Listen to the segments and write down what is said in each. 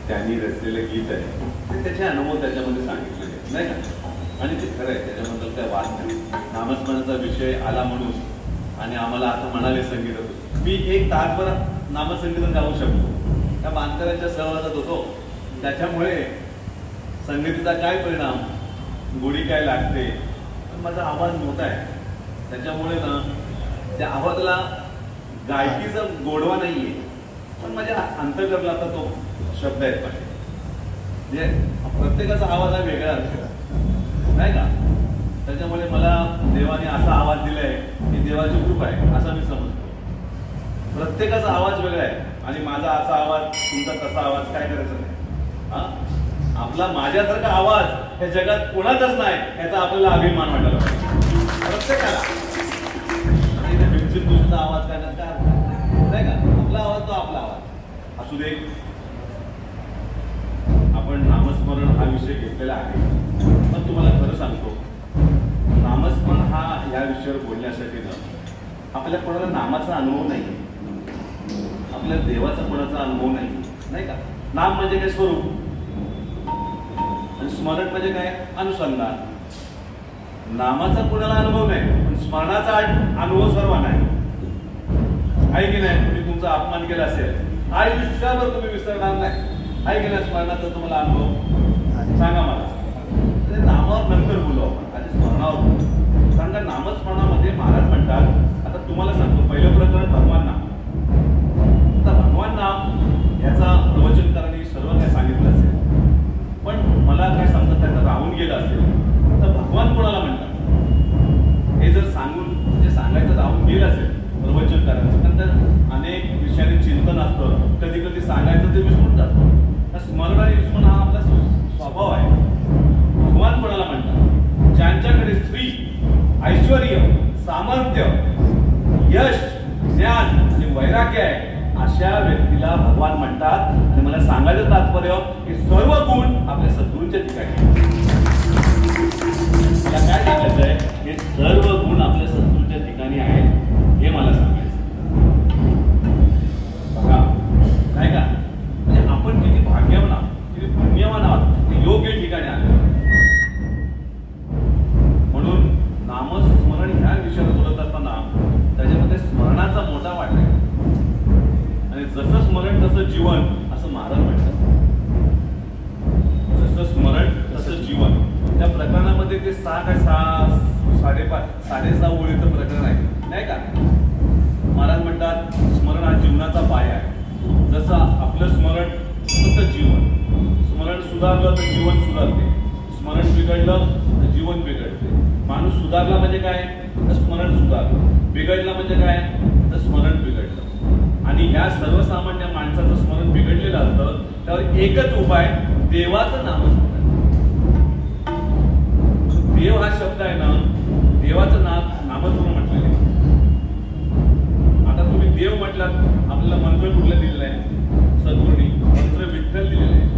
त्यांनी रचलेलं गीत आहे ते त्याचे अनुभव त्याच्यामध्ये सांगितलेले नाही का. आणि ते खरं आहे, त्याच्याबद्दल काय वाद नाही. नामस्मरणाचा विषय आला म्हणून आणि आम्हाला असं म्हणाले संगीत मी एक तासभर नामसंगीत गाऊ शकतो. त्या मानकऱ्यांच्या सहवासात होतो, त्याच्यामुळे संगीताचा काय परिणाम, गोडी काय लागते, पण माझा आवाज मोठा आहे, त्याच्यामुळे ना त्या आवाजाला गायकीचा गोडवा नाहीये, पण माझ्या अंतकरणाचा तो शब्द आहेत माझे. म्हणजे प्रत्येकाचा आवाज हा वेगळा असतो नाही का. त्याच्यामुळे मला देवाने असा आवाज दिलाय की देवाची कृपा आहे असं मी समजतो. प्रत्येकाचा आवाज वेगळा आहे आणि माझा असा आवाज, तुमचा तसा आवाज, काय करायचं नाही. हा आपला माझ्यासारखा आवाज या जगात कोणाचाच नाही याचा आपल्याला अभिमान वाटायला पाहिजे प्रत्येकाला. तुमचा आवाज काय नाही का, आपला आवाज तो आपला आवाज असू दे. आपण नामस्मरण हा विषय घेतलेला आहे, पण तुम्हाला खरं सांगतो, नामस्मरण हा या विषयावर बोलण्यासाठी ना आपल्या कोणाला नामाचा अनुभव नाही, आपल्या देवाचा कोणाचा अनुभव नाही का. नाम म्हणजे काय, स्वरूप, आणि स्मरण म्हणजे काय, अनुसंधान. नामाचा कोणाला अनुभव नाही, पण स्मरणाचा अनुभव सर्वांना आहे की नाही. तुम्ही तुमचा अपमान केला असेल, आयुष्यावर तुम्ही विसरणार नाही आहे की नाही. स्मरणाचा तुम्हाला अनुभव सांगा मला. नामावर नंतर बोलू आपण, आधी स्मरणावर बोलू. कारण का नामस्मरणामध्ये महाराज म्हणतात, आता तुम्हाला सांगतो पहिलं प्रकरण भगवान नाम. आता भगवान नाम याचा प्रवचनकारांनी सर्व काय सांगितलं असेल, पण मला काय समजत त्याचं राहून गेलं असेल तर भगवान कोणाला म्हणतात हे जर सांगून, म्हणजे सांगायचं राहून गेलं असेल प्रवचन करायचं, नंतर अनेक विषयाने चिंतन असतं, कधी कधी सांगायचं ते विसरून जातं. स्मरण आणि विस्मरण हा आपला स्वभाव आहे. भगवान कोणाला म्हणतात, ज्यांच्याकडे स्त्री, ऐश्वर, सामर्थ्य, यश, ज्ञान आणि वैराग्य आहे अशा व्यक्तीला भगवान म्हणतात. आणि मला सांगायचं तात्पर्य की सर्व गुण आपल्या सद्गुरूंच्या ठिकाणी. मला काय सांगायचं आहे, हे सर्व गुण आपल्या सद्गुरूंच्या ठिकाणी आहेत हे मला सांगायचं. बघा नाही का, म्हणजे आपण किती भाग्यवान आहोत, किती पुण्यवान आहोत, ते योग्य ठिकाणी आले. म्हणून नामस्मरण ह्या विषयावर बोलत असताना त्याच्यामध्ये स्मरणाचा मोठा वाटा आहे. आणि जसं स्मरण तसं जीवन असं महाराज म्हणतात. जसं स्मरण तसं जीवन. त्या प्रकरणामध्ये ते 6 काय 6.5 ओळीचं प्रकरण आहे नाही का. महाराज म्हणतात स्मरण हा जीवनाचा पाया आहे. जसं आपलं स्मरण फक्त सुधारलं तर जीवन सुधारते, स्मरण बिघडलं तर जीवन बिघडते. माणूस सुधारला म्हणजे काय तर स्मरण सुधारलं, बिघडला म्हणजे काय तर स्मरण बिघडलं. आणि ह्या सर्वसामान्य माणसाचं स्मरण बिघडलेलं असतं, त्यावर एकच उपाय, देवाचं नामस्मरण. देव हा शब्द आहे ना, देवाचं नामस्मरण म्हटलेलं आहे. आता तुम्ही देव म्हटलात, आपल्याला मंत्र कुठलं दिलेलं आहे? सद्गुरूंनी मंत्र विठ्ठल दिलेलं आहे.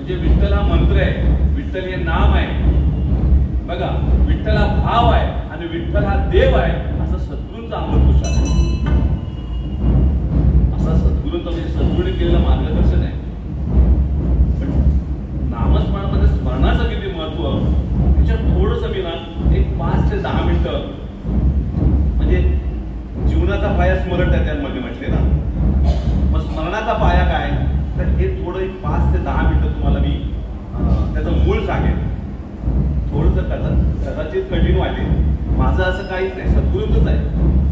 म्हणजे विठ्ठल हा मंत्र आहे, विठ्ठल हे नाम आहे. बघा, विठ्ठल हा भाव आहे आणि विठ्ठल हा देव आहे, असं सद्गुरूंचा अमृतघोष आहे. असं सद्गुरूंचं म्हणजे सद्गुरूंनी केलेलं मार्गदर्शन आहे. पण नामस्मरणामध्ये स्मरणाचं किती महत्व, त्याच्यात थोडंसं मी ना एक 5 ते 10 मिनिटं, म्हणजे जीवनाचा पाया स्मरण आहे त्यामध्ये म्हटले ना, मग स्मरणाचा पाया काय, तर हे थोडं एक 5 ते 10 मिनिटं तुम्हाला मी त्याचं मूळ सांगेन. थोडंसं कदाचित कठीण वाटेल, माझं असं काहीच नाही, सद्गुरूंचंच आहे,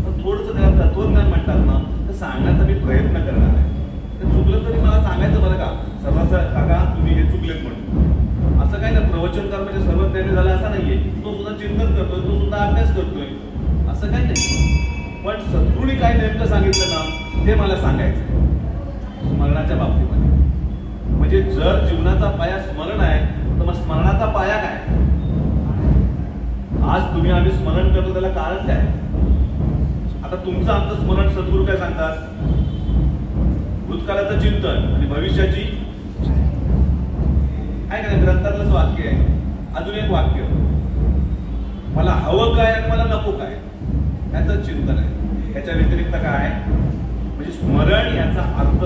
पण थोडंसं त्याला तत्वज्ञान म्हणतात ना, तर सांगण्याचा मी प्रयत्न करणार आहे. तर चुकलं तरी मला सांगायचं बरं का, सर्वांचं काका तुम्ही हे चुकलेत म्हणून. असं काय ना, प्रवचनकार म्हणजे सर्वज्ञानी झाला असं नाहीये, तो सुद्धा चिंतन करतोय, तो सुद्धा अभ्यास करतोय, असं काही नाही. पण सद्गुरूंनी काय नेमकं सांगितलं ना, ते मला सांगायचं स्मरणाच्या बाबतीमध्ये. म्हणजे जर जीवनाचा पाया स्मरण आहे, तर मग स्मरणाचा पाया काय? आज तुम्ही आम्ही स्मरण करतो, त्याला कारण काय? आता तुमचं आमचं स्मरण सद्गुरू काय सांगतात? भूतकाळाचं चिंतन आणि भविष्याची आहे का, ग्रंथातलंच वाक्य आहे. अजून एक वाक्य, मला हवं काय आणि मला नको काय, याचं चिंतन आहे. याच्या व्यतिरिक्त काय? म्हणजे स्मरण याचा अर्थ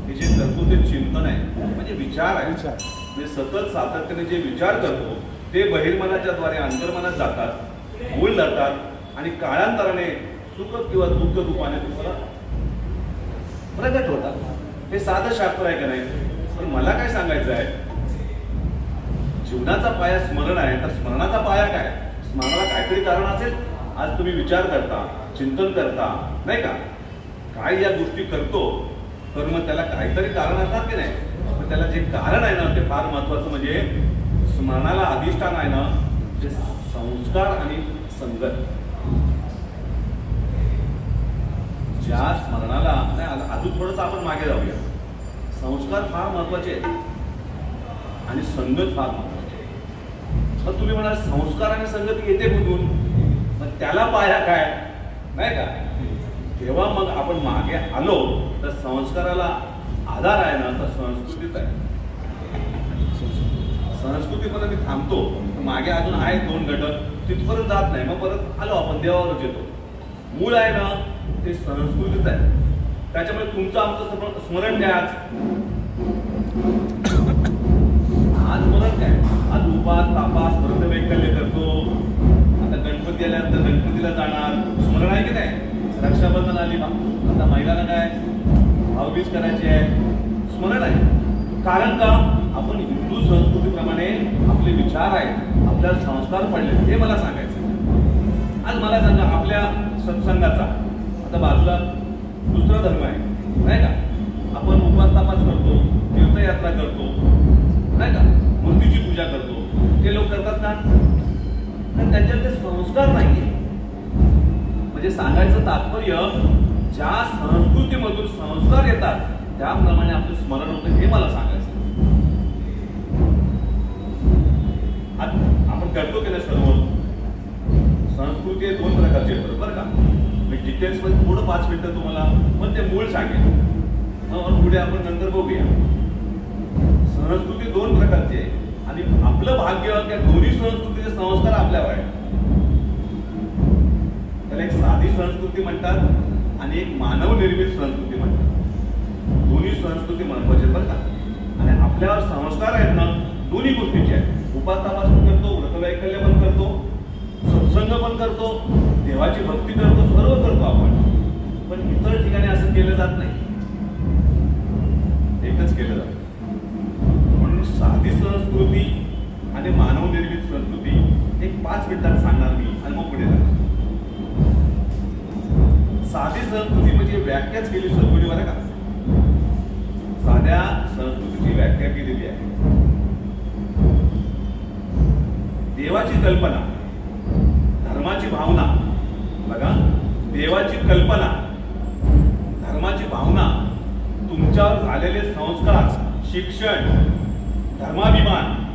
हे जे करतो ते चिंतन आहे, म्हणजे विचार आहे. म्हणजे सतत सातत्याने जे विचार करतो ते बहिर्मनाच्या द्वारे अंतर्मनात जातात, मूळ जातात आणि काळांतराने सुख किंवा दुःख रूपाने तुम्हाला प्रगट होतात. हे साधं शास्त्र आहे का नाही? पण मला काय सांगायचं आहे, जीवनाचा पाया स्मरण आहे, तर स्मरणाचा पाया काय? स्मरणाला काहीतरी कारण असेल. आज तुम्ही विचार करता, चिंतन करता, नाही का, काय या गोष्टी करतो, तर मग त्याला काहीतरी कारण असतात की नाही? पण त्याला जे कारण आहे ना, ते फार महत्वाचं. म्हणजे स्मरणाला अधिष्ठान आहे ना, जे संस्कार आणि संगत. ज्या स्मरणाला नाही, अजून थोडंसं आपण मागे जाऊया. संस्कार फार महत्वाचे आहेत आणि संगत फार महत्वाची आहे. मग तुम्ही म्हणाल संस्कार आणि संगत येते कुठून? मग त्याला पाया काय, नाही का? तेव्हा मग आपण मागे आलो तर संस्काराला आधार आहे ना, तर संस्कृतीच आहे. संस्कृतीपर्यंत मी थांबतो, मागे अजून आहे 2 घटक, तिथपर्यंत जात नाही. मग परत आलो आपण देवावरच येतो. मूळ आहे ना ते संस्कृतीच आहे. त्याच्यामुळे तुमचं आमचं स्मरण काय? आज स्मरण काय? आज उपास तापास व्रतवैकल्य करतो. आता गणपती आल्यानंतर गणपतीला जाणार, स्मरण आहे की नाही? रक्षाबंधन आली, आता महिलांना काय भाऊबीज करायची आहे, स्मरण आहे. कारण का? आपण हिंदू संस्कृतीप्रमाणे आपले विचार आहेत, आपल्याला संस्कार पडले, हे मला सांगायचं. आज मला सांगा, आपल्या सत्संगाचा आता बाजूला दुसरा धर्म आहे, नाही का? आपण उपास तापास करतो, तीर्थयात्रा करतो, नाही का, मूर्तीची पूजा करतो. ते लोक करतात का? कारण त्यांच्यात ते संस्कार नाहीये. म्हणजे सांगायचं तात्पर्य, ज्या संस्कृतीमधून संस्कार येतात त्याप्रमाणे आपलं स्मरण होतं, हे मला सांगायचं. आपण करतो की नाही सर्व संस्कृती हे 2 प्रकारचे आहेत, बरोबर का? मी डिटेल्स मध्ये थोडं 5 मिनिटं तुम्हाला पण ते मूळ सांगेन, मग पुढे आपण नंतर बघूया. संस्कृती 2 प्रकारची आहे आणि आपलं भाग्य त्या दोन्ही संस्कृतीचे संस्कार आपल्यावर आहे. त्याला एक साधी संस्कृती म्हणतात आणि एक मानव निर्मित संस्कृती म्हणतात. दोन्ही संस्कृती महत्वाची बरं का? आणि आपल्यावर संस्कार आहेत ना, दोन्ही गोष्टीचे आहेत. उपास तापास पण करतो, व्रतवैकल्य पण करतो, सत्संग पण करतो, देवाची भक्ती करतो, सर्व करतो आपण. पण इतर ठिकाणी असं केलं जात नाही, एकच केलं जातं. म्हणून साधी संस्कृती आणि मानव निर्मित संस्कृती एक 5 मिनिटात सांगणार मी आणि मग पुढे जाणार. साधी संस्कृती म्हणजे व्याख्याच केली सद्गुरूंनी बरं का. साध्या संस्कृतीची व्याख्या केलेली आहे. देवाची कल्पना, धर्माची भावना, बघा, देवाची कल्पना, धर्माची भावना, तुमच्यावर झालेले संस्कार, शिक्षण, धर्माभिमान